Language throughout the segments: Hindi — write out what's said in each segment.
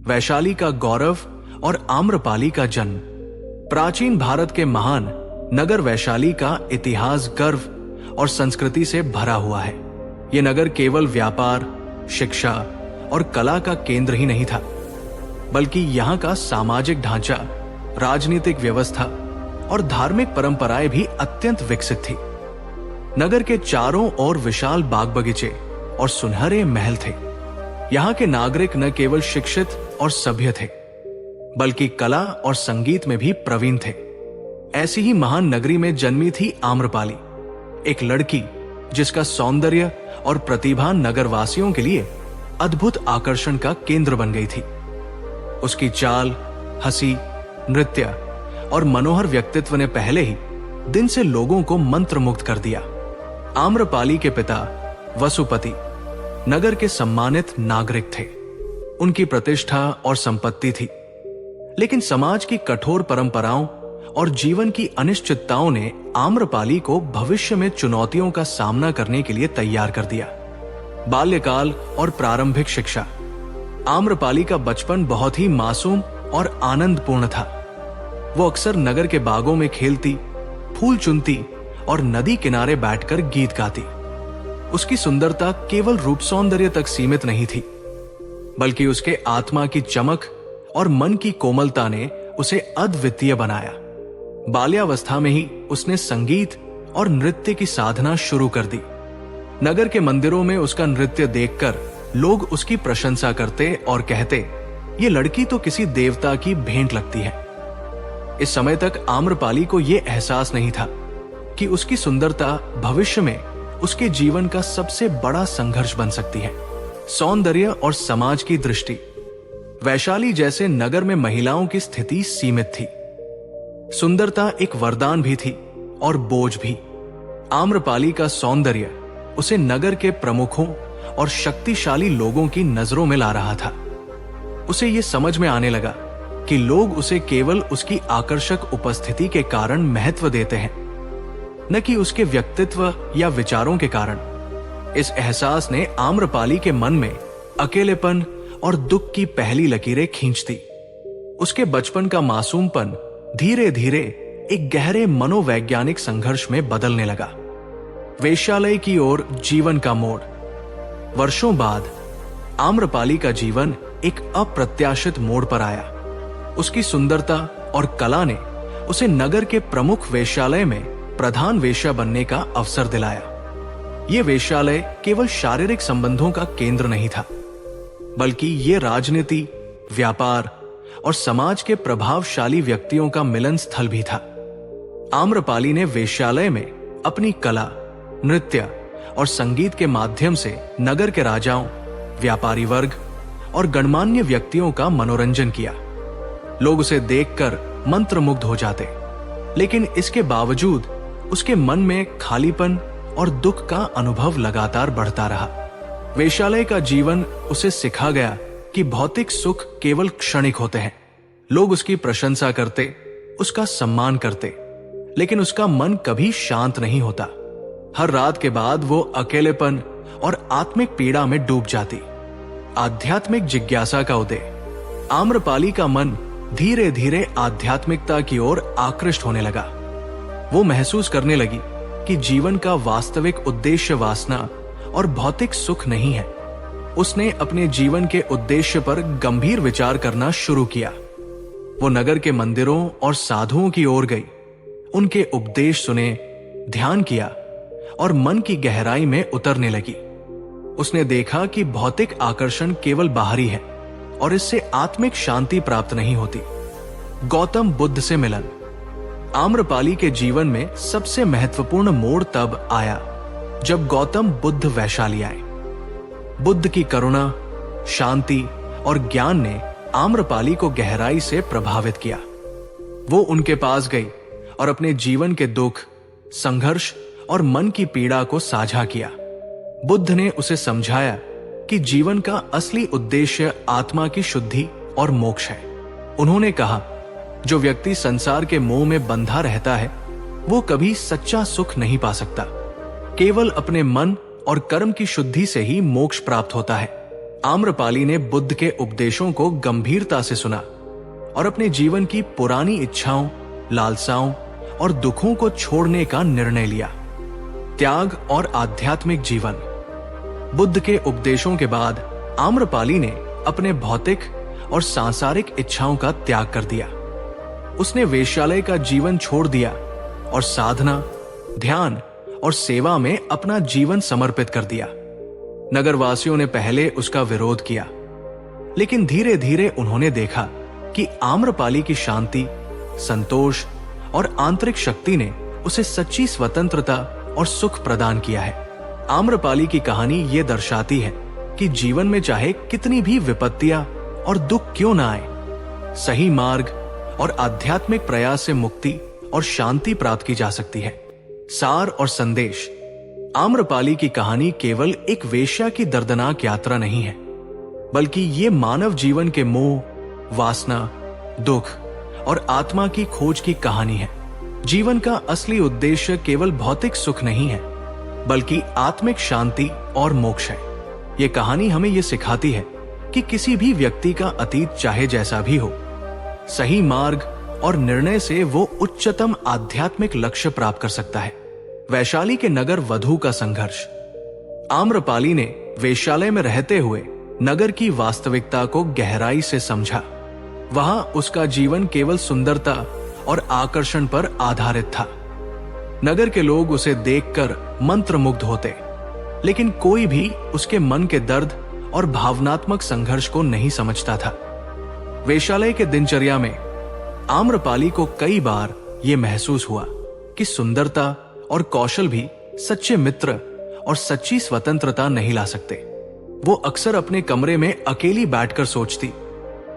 वैशाली का गौरव और आम्रपाली का जन्म। प्राचीन भारत के महान नगर वैशाली का इतिहास गर्व और संस्कृति से भरा हुआ है। यह नगर केवल व्यापार, शिक्षा और कला का केंद्र ही नहीं था, बल्कि यहाँ का सामाजिक ढांचा, राजनीतिक व्यवस्था और धार्मिक परंपराएं भी अत्यंत विकसित थी। नगर के चारों ओर विशाल बाग बगीचे और सुनहरे महल थे। यहाँ के नागरिक न केवल शिक्षित और सभ्य थे, बल्कि कला और संगीत में भी प्रवीण थे। ऐसी ही महान नगरी में जन्मी थी आम्रपाली, एक लड़की जिसका सौंदर्य और प्रतिभा नगरवासियों के लिए अद्भुत आकर्षण का केंद्र बन गई थी। उसकी चाल, हंसी, नृत्य और मनोहर व्यक्तित्व ने पहले ही दिन से लोगों को मंत्रमुग्ध कर दिया। आम्रपाली के पिता वसुपति नगर के सम्मानित नागरिक थे। उनकी प्रतिष्ठा और संपत्ति थी, लेकिन समाज की कठोर परंपराओं और जीवन की अनिश्चितताओं ने आम्रपाली को भविष्य में चुनौतियों का सामना करने के लिए तैयार कर दिया। बाल्यकाल और प्रारंभिक शिक्षा। आम्रपाली का बचपन बहुत ही मासूम और आनंदपूर्ण था। वो अक्सर नगर के बागों में खेलती, फूल चुनती और नदी किनारे बैठकर गीत गाती। उसकी सुंदरता केवल रूप सौंदर्य तक सीमित नहीं थी, बल्कि उसके आत्मा की चमक और मन की कोमलता ने उसे अद्वितीय बनाया। बाल्यावस्था में ही उसने संगीत और नृत्य की साधना शुरू कर दी। नगर के मंदिरों में उसका नृत्य देखकर लोग उसकी प्रशंसा करते और कहते, ये लड़की तो किसी देवता की भेंट लगती है। इस समय तक आम्रपाली को यह एहसास नहीं था कि उसकी सुंदरता भविष्य में उसके जीवन का सबसे बड़ा संघर्ष बन सकती है। सौंदर्य और समाज की दृष्टि। वैशाली जैसे नगर में महिलाओं की स्थिति सीमित थी। सुंदरता एक वरदान भी थी और बोझ भी। आम्रपाली का सौंदर्य उसे नगर के प्रमुखों और शक्तिशाली लोगों की नजरों में ला रहा था। उसे यह समझ में आने लगा कि लोग उसे केवल उसकी आकर्षक उपस्थिति के कारण महत्व देते हैं, न कि उसके व्यक्तित्व या विचारों के कारण। इस एहसास ने आम्रपाली के मन में अकेलेपन और दुख की पहली लकीरें खींच दी। उसके बचपन का मासूमपन धीरे धीरे एक गहरे मनोवैज्ञानिक संघर्ष में बदलने लगा। वेश्यालय की ओर जीवन का मोड़। वर्षों बाद आम्रपाली का जीवन एक अप्रत्याशित मोड़ पर आया। उसकी सुंदरता और कला ने उसे नगर के प्रमुख वेश्यालय में प्रधान वेश्या बनने का अवसर दिलाया। यह वेश्यालय केवल शारीरिक संबंधों का केंद्र नहीं था, बल्कि यह राजनीति, व्यापार और समाज के प्रभावशाली व्यक्तियों का मिलन स्थल भी था। आम्रपाली ने वेश्यालय में अपनी कला, नृत्य और संगीत के माध्यम से नगर के राजाओं, व्यापारी वर्ग और गणमान्य व्यक्तियों का मनोरंजन किया। लोग उसे देखकर मंत्रमुग्ध हो जाते, लेकिन इसके बावजूद उसके मन में खालीपन और दुख का अनुभव लगातार बढ़ता रहा। वेश्यालय का जीवन उसे सिखा गया कि भौतिक सुख केवल क्षणिक होते हैं। लोग उसकी प्रशंसा करते, उसका सम्मान करते, लेकिन उसका मन कभी शांत नहीं होता। हर रात के बाद वो अकेलेपन और आत्मिक पीड़ा में डूब जाती। आध्यात्मिक जिज्ञासा का उदय। आम्रपाली का मन धीरे धीरे आध्यात्मिकता की ओर आकृष्ट होने लगा। वो महसूस करने लगी कि जीवन का वास्तविक उद्देश्य वासना और भौतिक सुख नहीं है। उसने अपने जीवन के उद्देश्य पर गंभीर विचार करना शुरू किया। वो नगर के मंदिरों और साधुओं की ओर गई, उनके उपदेश सुने, ध्यान किया और मन की गहराई में उतरने लगी। उसने देखा कि भौतिक आकर्षण केवल बाहरी है और इससे आत्मिक शांति प्राप्त नहीं होती। गौतम बुद्ध से मिलन। आम्रपाली के जीवन में सबसे महत्वपूर्ण मोड़ तब आया जब गौतम बुद्ध वैशाली आए। बुद्ध की करुणा, शांति और ज्ञान ने आम्रपाली को गहराई से प्रभावित किया। वो उनके पास गई और अपने जीवन के दुख, संघर्ष और मन की पीड़ा को साझा किया। बुद्ध ने उसे समझाया कि जीवन का असली उद्देश्य आत्मा की शुद्धि और मोक्ष है। उन्होंने कहा, जो व्यक्ति संसार के मोह में बंधा रहता है वो कभी सच्चा सुख नहीं पा सकता। केवल अपने मन और कर्म की शुद्धि से ही मोक्ष प्राप्त होता है। आम्रपाली ने बुद्ध के उपदेशों को गंभीरता से सुना और अपने जीवन की पुरानी इच्छाओं, लालसाओं और दुखों को छोड़ने का निर्णय लिया। त्याग और आध्यात्मिक जीवन। बुद्ध के उपदेशों के बाद आम्रपाली ने अपने भौतिक और सांसारिक इच्छाओं का त्याग कर दिया। उसने वेश्यालय का जीवन छोड़ दिया और साधना, ध्यान और सेवा में अपना जीवन समर्पित कर दिया। नगरवासियों ने पहले उसका विरोध किया, लेकिन धीरे धीरे उन्होंने देखा कि आम्रपाली की शांति, संतोष और आंतरिक शक्ति ने उसे सच्ची स्वतंत्रता और सुख प्रदान किया है। आम्रपाली की कहानी ये दर्शाती है कि जीवन में चाहे कितनी भी विपत्तियां और दुख क्यों ना आए, सही मार्ग और आध्यात्मिक प्रयास से मुक्ति और शांति प्राप्त की जा सकती है। सार और संदेश। आम्रपाली की कहानी केवल एक वेश्या की दर्दनाक यात्रा नहीं है, बल्कि ये मानव जीवन के मोह, वासना, दुख और आत्मा की खोज की कहानी है। जीवन का असली उद्देश्य केवल भौतिक सुख नहीं है, बल्कि आत्मिक शांति और मोक्ष है। ये कहानी हमें ये सिखाती है कि किसी भी व्यक्ति का अतीत चाहे जैसा भी हो, सही मार्ग और निर्णय से वो उच्चतम आध्यात्मिक लक्ष्य प्राप्त कर सकता है। वैशाली के नगर वधू का संघर्ष। आम्रपाली ने वेश्यालय में रहते हुए नगर की वास्तविकता को गहराई से समझा। वहां उसका जीवन केवल सुंदरता और आकर्षण पर आधारित था। नगर के लोग उसे देखकर मंत्रमुग्ध होते, लेकिन कोई भी उसके मन के दर्द और भावनात्मक संघर्ष को नहीं समझता था। वेश्यालय के दिनचर्या में आम्रपाली को कई बार यह महसूस हुआ कि सुंदरता और कौशल भी सच्चे मित्र और सच्ची स्वतंत्रता नहीं ला सकते। वो अक्सर अपने कमरे में अकेली बैठकर सोचती,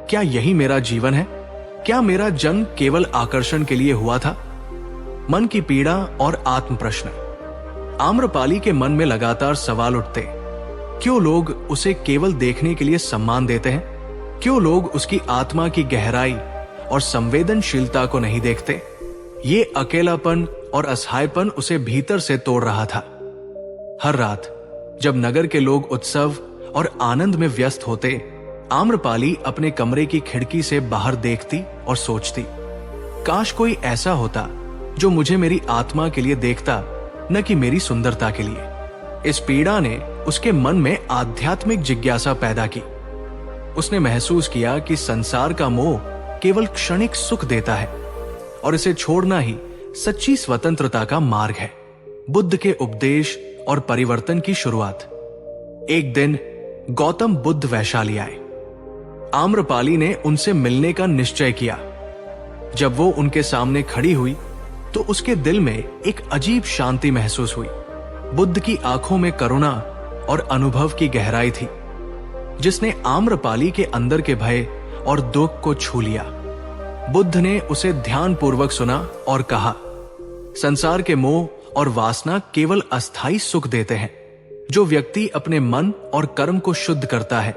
क्या यही मेरा जीवन है? क्या मेरा जन्म केवल आकर्षण के लिए हुआ था? मन की पीड़ा और आत्म प्रश्न। आम्रपाली के मन में लगातार सवाल उठते। क्यों लोग उसे केवल देखने के लिए सम्मान देते हैं? क्यों लोग उसकी आत्मा की गहराई और संवेदनशीलता को नहीं देखते? ये अकेलापन और असहायपन उसे भीतर से तोड़ रहा था। हर रात जब नगर के लोग उत्सव और आनंद में व्यस्त होते, आम्रपाली अपने कमरे की खिड़की से बाहर देखती और सोचती, काश कोई ऐसा होता जो मुझे मेरी आत्मा के लिए देखता, न कि मेरी सुंदरता के लिए। इस पीड़ा ने उसके मन में आध्यात्मिक जिज्ञासा पैदा की। उसने महसूस किया कि संसार का मोह केवल क्षणिक सुख देता है और इसे छोड़ना ही सच्ची स्वतंत्रता का मार्ग है। बुद्ध के उपदेश और परिवर्तन की शुरुआत। एक दिन गौतम बुद्ध वैशाली आए। आम्रपाली ने उनसे मिलने का निश्चय किया। जब वो उनके सामने खड़ी हुई तो उसके दिल में एक अजीब शांति महसूस हुई। बुद्ध की आंखों में करुणा और अनुभव की गहराई थी, जिसने आम्रपाली के अंदर के भय और दुख को छू लिया। बुद्ध ने उसे ध्यानपूर्वक सुना और कहा, संसार के मोह और वासना केवल अस्थायी सुख देते हैं। जो व्यक्ति अपने मन और कर्म को शुद्ध करता है,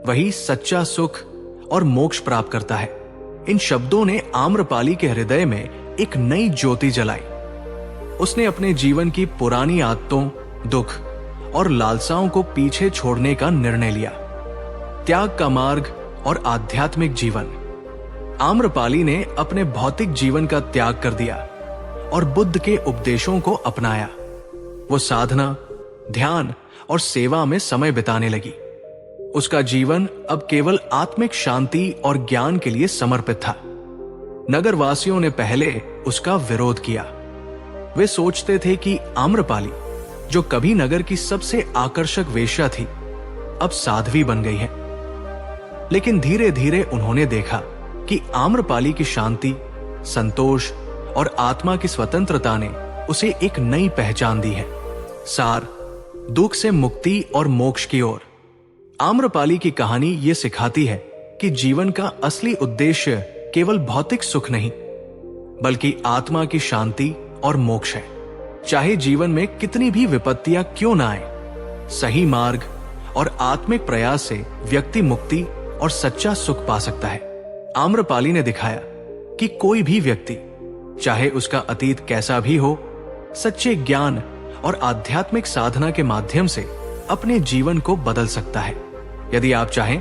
वही सच्चा सुख और मोक्ष प्राप्त करता है। इन शब्दों ने आम्रपाली के हृदय में एक नई ज्योति जलाई। उसने अपने जीवन की पुरानी आदतों, दुख और लालसाओं को पीछे छोड़ने का निर्णय लिया। त्याग का मार्ग और आध्यात्मिक जीवन। आम्रपाली ने अपने भौतिक जीवन का त्याग कर दिया और बुद्ध के उपदेशों को अपनाया। वो साधना, ध्यान और सेवा में समय बिताने लगी। उसका जीवन अब केवल आत्मिक शांति और ज्ञान के लिए समर्पित था। नगरवासियों ने पहले उसका विरोध किया। वे सोचते थे कि आम्रपाली, जो कभी नगर की सबसे आकर्षक वेश्या थी, अब साध्वी बन गई है। लेकिन धीरे धीरे उन्होंने देखा कि आम्रपाली की शांति, संतोष और आत्मा की स्वतंत्रता ने उसे एक नई पहचान दी है। सार, दुख से मुक्ति और मोक्ष की ओर। आम्रपाली की कहानी ये सिखाती है कि जीवन का असली उद्देश्य केवल भौतिक सुख नहीं, बल्कि आत्मा की शांति और मोक्ष है। चाहे जीवन में कितनी भी विपत्तियां क्यों ना आए, सही मार्ग और आत्मिक प्रयास से व्यक्ति मुक्ति और सच्चा सुख पा सकता है। आम्रपाली ने दिखाया कि कोई भी व्यक्ति, चाहे उसका अतीत कैसा भी हो, सच्चे ज्ञान और आध्यात्मिक साधना के माध्यम से अपने जीवन को बदल सकता है। यदि आप चाहें,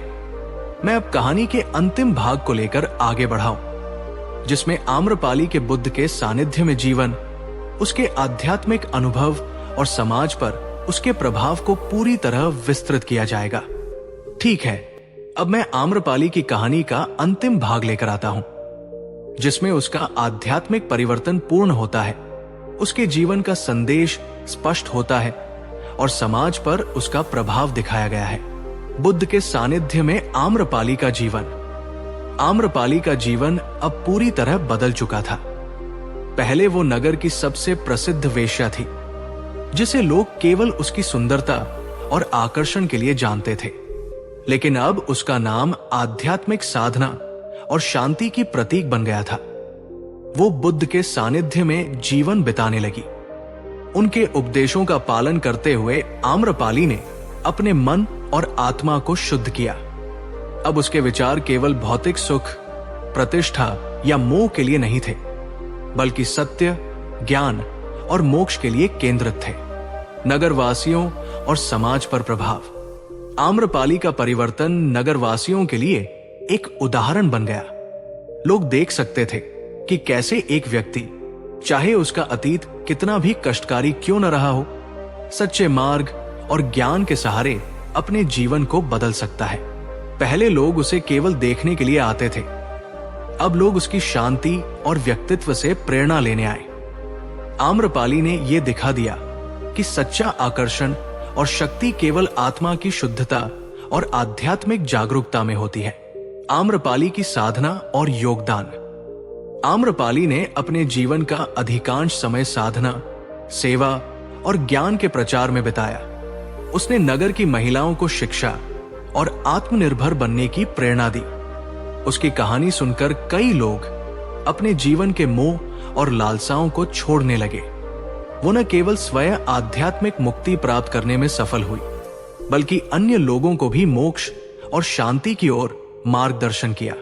मैं अब कहानी के अंतिम भाग को लेकर आगे बढ़ाऊं, जिसमें आम्रपाली के बुद्ध के सानिध्य में जीवन, उसके आध्यात्मिक अनुभव और समाज पर उसके प्रभाव को पूरी तरह विस्तृत किया जाएगा। ठीक है, अब मैं आम्रपाली की कहानी का अंतिम भाग लेकर आता हूं, जिसमें उसका आध्यात्मिक परिवर्तन पूर्ण होता है, उसके जीवन का संदेश स्पष्ट होता है और समाज पर उसका प्रभाव दिखाया गया है। बुद्ध के सानिध्य में आम्रपाली का जीवन। आम्रपाली का जीवन अब पूरी तरह बदल चुका था। पहले वो नगर की सबसे प्रसिद्ध वेश्या थी, जिसे लोग केवल उसकी सुंदरता और आकर्षण के लिए जानते थे। लेकिन अब उसका नाम आध्यात्मिक साधना और शांति की प्रतीक बन गया था। वो बुद्ध के सानिध्य में जीवन बिताने लगी। उनके उपदेशों का पालन करते हुए आम्रपाली ने अपने मन और आत्मा को शुद्ध किया। अब उसके विचार केवल भौतिक सुख, प्रतिष्ठा या मोह के लिए नहीं थे, बल्कि सत्य, ज्ञान और मोक्ष के लिए केंद्रित थे। नगरवासियों और समाज पर प्रभाव। आम्रपाली का परिवर्तन नगरवासियों के लिए एक उदाहरण बन गया। लोग देख सकते थे कि कैसे एक व्यक्ति, चाहे उसका अतीत कितना भी कष्टकारी क्यों न रहा हो, सच्चे मार्ग और ज्ञान के सहारे अपने जीवन को बदल सकता है। पहले लोग उसे केवल देखने के लिए आते थे, अब लोग उसकी शांति और व्यक्तित्व से प्रेरणा लेने आए। आम्रपाली ने यह दिखा दिया कि सच्चा आकर्षण और शक्ति केवल आत्मा की शुद्धता और आध्यात्मिक जागरूकता में होती है। आम्रपाली की साधना और योगदान। आम्रपाली ने अपने जीवन का अधिकांश समय साधना, सेवा और ज्ञान के प्रचार में बिताया। उसने नगर की महिलाओं को शिक्षा और आत्मनिर्भर बनने की प्रेरणा दी। उसकी कहानी सुनकर कई लोग अपने जीवन के मोह और लालसाओं को छोड़ने लगे। वो न केवल स्वयं आध्यात्मिक मुक्ति प्राप्त करने में सफल हुई, बल्कि अन्य लोगों को भी मोक्ष और शांति की ओर मार्गदर्शन किया।